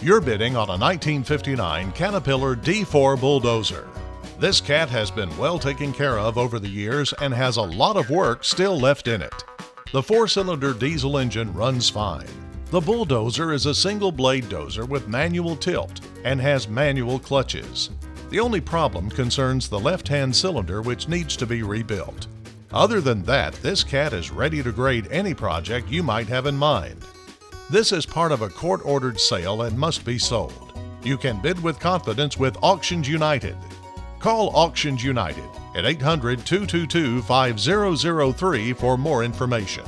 You're bidding on a 1959 Caterpillar D4 Bulldozer. This cat has been well taken care of over the years and has a lot of work still left in it. The 4-cylinder diesel engine runs fine. The Bulldozer is a single-blade dozer with manual tilt and has manual clutches. The only problem concerns the left-hand cylinder, which needs to be rebuilt. Other than that, this cat is ready to grade any project you might have in mind. This is part of a court-ordered sale and must be sold. You can bid with confidence with Auctions United. Call Auctions United at 800-222-5003 for more information.